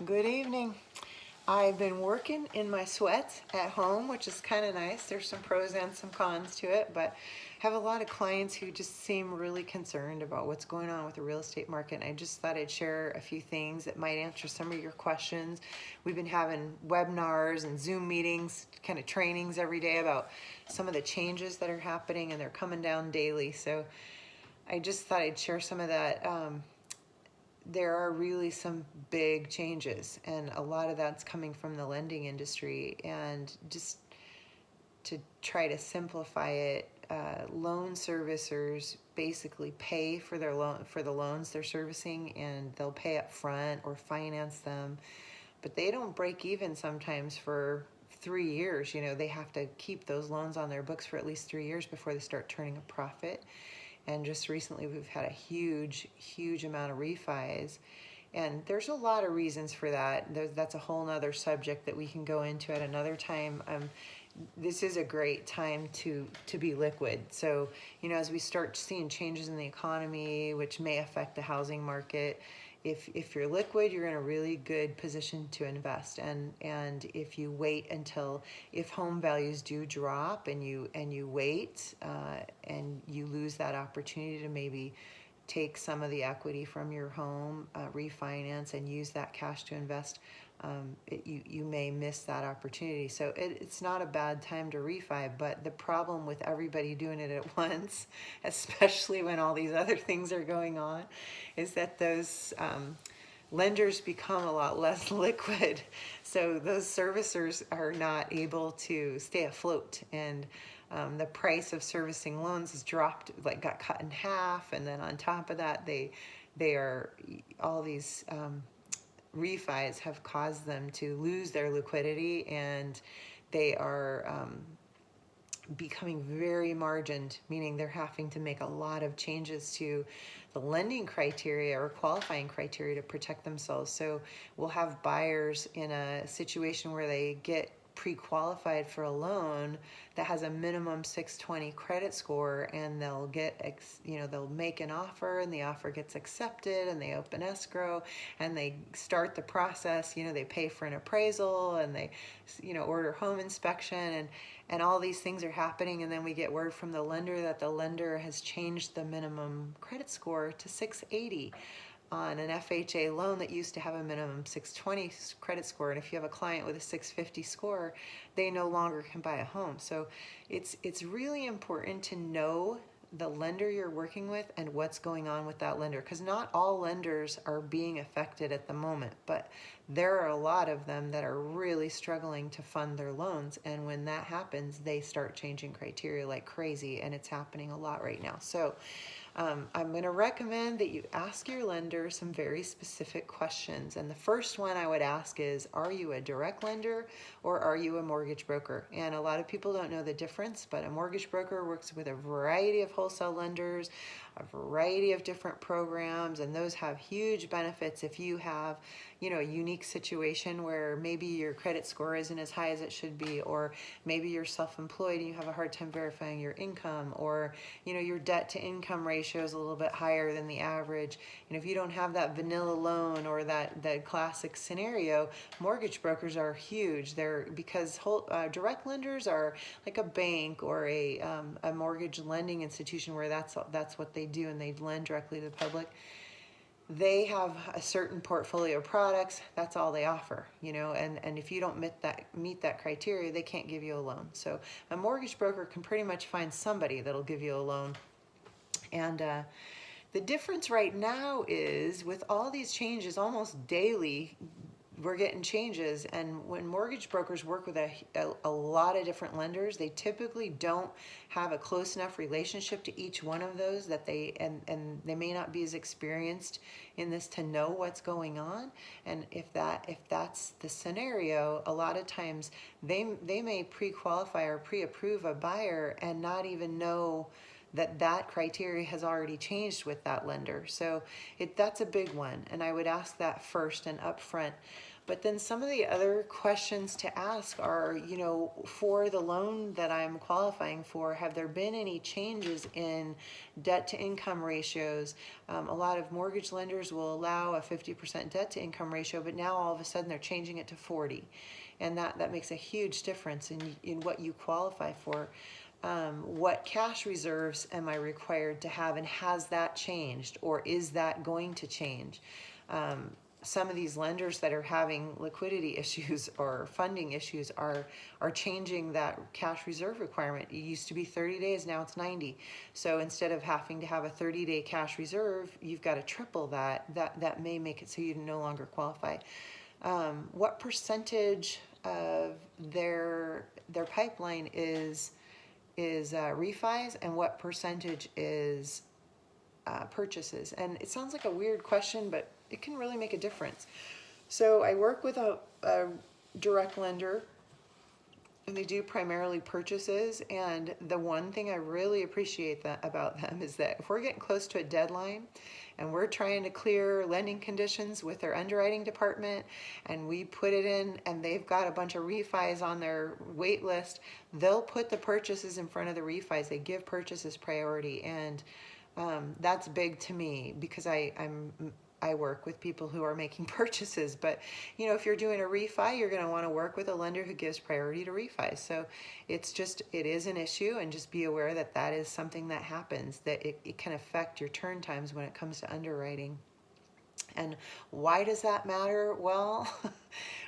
Good evening. I've been working in my sweats at home, which is kind of nice. There's some pros and some cons to it, but I have a lot of clients who just seem really concerned about what's going on with the real estate market. And I just thought I'd share a few things that might answer some of your questions. We've been having webinars and Zoom meetings, kind of trainings every day about some of the changes that are happening, and they're coming down daily. So I just thought I'd share some of that. There are really some big changes, and a lot of that's coming from the lending industry. And just to try to simplify it, loan servicers basically pay for their loan for the loans they're servicing, and they'll pay up front or finance them, but they don't break even sometimes for 3 years. They have to keep those loans on their books for at least 3 years before they start turning a profit. And just recently we've had a huge amount of refis, and there's a lot of reasons for that. That's a whole nother subject that we can go into at another time. This is a great time to be liquid. So as we start seeing changes in the economy, which may affect the housing market, if you're liquid, you're in a really good position to invest. And if you wait until, if home values do drop, and you wait, and you lose that opportunity to maybe take some of the equity from your home, refinance, and use that cash to invest, you may miss that opportunity. So it's not a bad time to refi, but the problem with everybody doing it at once, especially when all these other things are going on, is that those lenders become a lot less liquid. So those servicers are not able to stay afloat, and the price of servicing loans has dropped, like got cut in half. And then on top of that, they are, all these refis have caused them to lose their liquidity, and they are becoming very margined, meaning they're having to make a lot of changes to the lending criteria or qualifying criteria to protect themselves. So we'll have buyers in a situation where they get pre-qualified for a loan that has a minimum 620 credit score, and they'll they'll make an offer, and the offer gets accepted, and they open escrow, and they start the process. They pay for an appraisal, and they order home inspection, and all these things are happening. And then we get word from the lender that the lender has changed the minimum credit score to 680 on an FHA loan that used to have a minimum 620 credit score. And if you have a client with a 650 score, they no longer can buy a home. So it's really important to know the lender you're working with and what's going on with that lender, because not all lenders are being affected at the moment, but there are a lot of them that are really struggling to fund their loans. And when that happens, they start changing criteria like crazy, and it's happening a lot right now. So I'm going to recommend that you ask your lender some very specific questions. And the first one I would ask is, are you a direct lender or are you a mortgage broker? And a lot of people don't know the difference, but a mortgage broker works with a variety of wholesale lenders, a variety of different programs, and those have huge benefits if you have a unique situation where maybe your credit score isn't as high as it should be, or maybe you're self-employed and you have a hard time verifying your income, or your debt to income ratio is a little bit higher than the average. If you don't have that vanilla loan or that classic scenario, mortgage brokers are huge. Because direct lenders are like a bank or a mortgage lending institution, where that's what they do, and they lend directly to the public. They have a certain portfolio of products. That's all they offer, and if you don't meet that criteria, they can't give you a loan. So a mortgage broker can pretty much find somebody that'll give you a loan. And the difference right now is, with all these changes, almost daily we're getting changes. And when mortgage brokers work with a lot of different lenders, they typically don't have a close enough relationship to each one of those, that they may not be as experienced in this to know what's going on. And if that's the scenario, a lot of times they may pre-qualify or pre-approve a buyer and not even know that criteria has already changed with that lender. So that's a big one, and I would ask that first and upfront. But then some of the other questions to ask are, for the loan that I'm qualifying for, have there been any changes in debt to income ratios? A lot of mortgage lenders will allow a 50% debt to income ratio, but now all of a sudden they're changing it to 40. And that makes a huge difference in what you qualify for. What cash reserves am I required to have, and has that changed, or is that going to change? Some of these lenders that are having liquidity issues or funding issues are changing that cash reserve requirement. It used to be 30 days, now it's 90. So instead of having to have a 30-day cash reserve, you've got to triple that. That may make it so you no longer qualify. What percentage of their pipeline is refis, and what percentage is purchases? And it sounds like a weird question, but it can really make a difference. So I work with a direct lender, and they do primarily purchases. And the one thing I really appreciate about them is that if we're getting close to a deadline and we're trying to clear lending conditions with their underwriting department, and we put it in and they've got a bunch of refis on their wait list, they'll put the purchases in front of the refis. They give purchases priority. And that's big to me, because I work with people who are making purchases. But if you're doing a refi, you're going to want to work with a lender who gives priority to refis. So it is an issue, and just be aware that is something that happens, that it can affect your turn times when it comes to underwriting. And why does that matter? Well,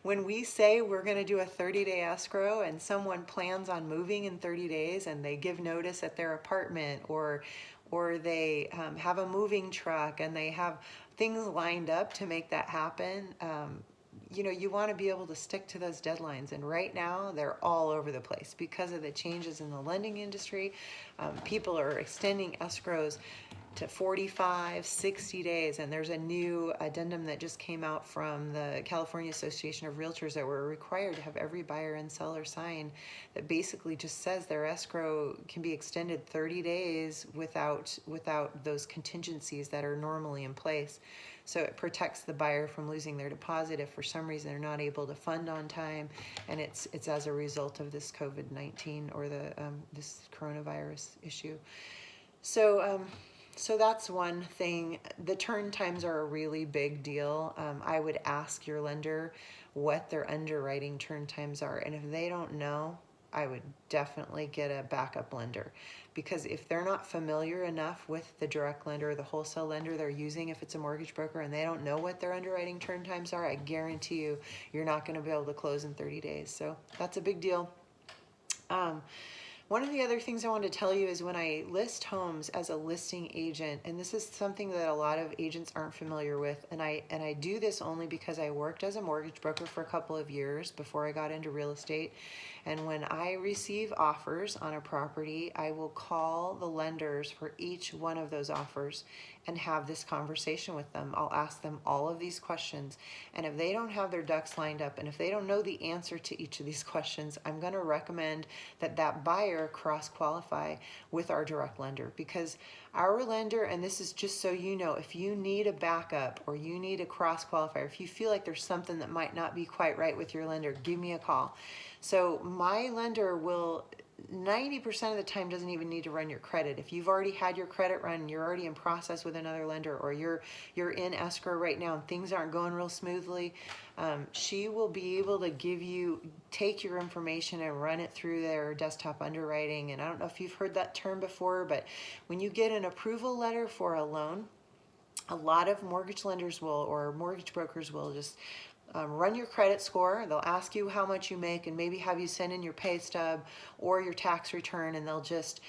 when we say we're going to do a 30-day escrow and someone plans on moving in 30 days and they give notice at their apartment, or they have a moving truck and they have things lined up to make that happen, you want to be able to stick to those deadlines. And right now they're all over the place because of the changes in the lending industry. People are extending escrows to 45, 60 days. And there's a new addendum that just came out from the California Association of Realtors that we're required to have every buyer and seller sign, that basically just says their escrow can be extended 30 days without those contingencies that are normally in place. So it protects the buyer from losing their deposit if for some reason they're not able to fund on time, and it's as a result of this COVID-19 or this coronavirus issue. So that's one thing. The turn times are a really big deal. I would ask your lender what their underwriting turn times are, and if they don't know, I would definitely get a backup lender, because if they're not familiar enough with the direct lender or the wholesale lender they're using, if it's a mortgage broker, and they don't know what their underwriting turn times are, I guarantee you're not going to be able to close in 30 days. So that's a big deal. One of the other things I want to tell you is when I list homes as a listing agent, and this is something that a lot of agents aren't familiar with, and I do this only because I worked as a mortgage broker for a couple of years before I got into real estate. And when I receive offers on a property, I will call the lenders for each one of those offers and have this conversation with them. I'll ask them all of these questions. And if they don't have their ducks lined up, and if they don't know the answer to each of these questions, I'm going to recommend that buyer cross-qualify with our direct lender. Because our lender, and this is just so you know, if you need a backup or you need a cross-qualifier, if you feel like there's something that might not be quite right with your lender, give me a call. So my lender will 90% of the time doesn't even need to run your credit. If you've already had your credit run, you're already in process with another lender, or you're in escrow right now and things aren't going real smoothly, she will be able to take your information and run it through their desktop underwriting. And I don't know if you've heard that term before, but when you get an approval letter for a loan, a lot of mortgage lenders or mortgage brokers will just run your credit score. They'll ask you how much you make and maybe have you send in your pay stub or your tax return, and they'll just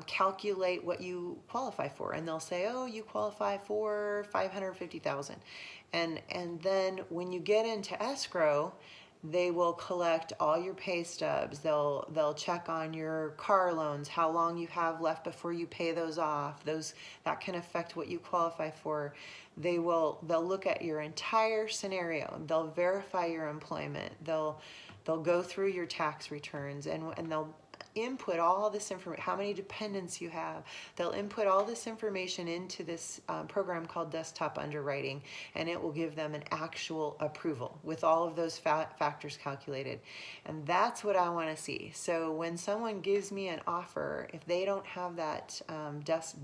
calculate what you qualify for. And they'll say, oh, you qualify for $550,000. And then when you get into escrow, they will collect all your pay stubs. They'll check on your car loans, how long you have left before you pay those off. That can affect what you qualify for. They'll look at your entire scenario. They'll verify your employment. They'll go through your tax returns, and input all this information, how many dependents you have. They'll input all this information into this program called Desktop Underwriting, and it will give them an actual approval with all of those factors calculated. And that's what I want to see. So when someone gives me an offer, if they don't have that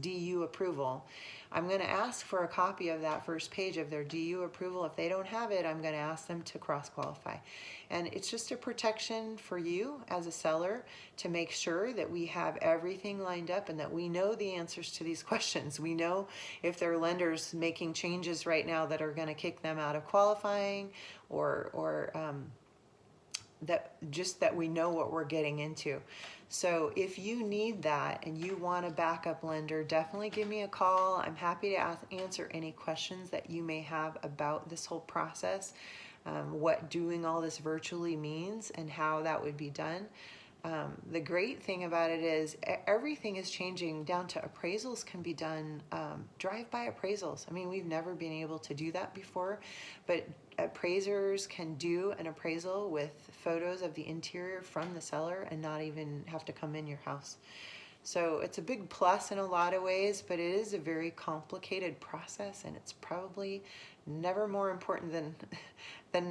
DU approval, I'm going to ask for a copy of that first page of their DU approval. If they don't have it, I'm going to ask them to cross-qualify. And it's just a protection for you as a seller to make sure that we have everything lined up and that we know the answers to these questions. We know if their lender's making changes right now that are going to kick them out of qualifying, or that we know what we're getting into. So if you need that and you want a backup lender, definitely give me a call. I'm happy to answer any questions that you may have about this whole process, what doing all this virtually means and how that would be done. The great thing about it is everything is changing down to appraisals can be done, drive-by appraisals. I mean, we've never been able to do that before, but appraisers can do an appraisal with photos of the interior from the seller and not even have to come in your house. So it's a big plus in a lot of ways, but it is a very complicated process, and it's probably never more important than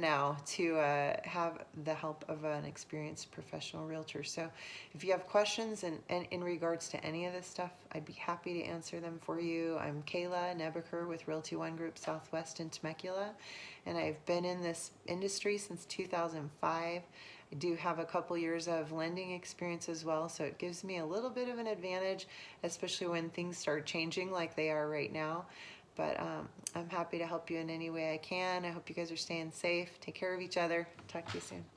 now to have the help of an experienced professional realtor. So if you have questions and in regards to any of this stuff, I'd be happy to answer them for you. I'm Kayla Nebaker with Realty One Group Southwest in Temecula, and I've been in this industry since 2005. I do have a couple years of lending experience as well, so it gives me a little bit of an advantage, especially when things start changing like they are right now. But I'm happy to help you in any way I can. I hope you guys are staying safe. Take care of each other. Talk to you soon.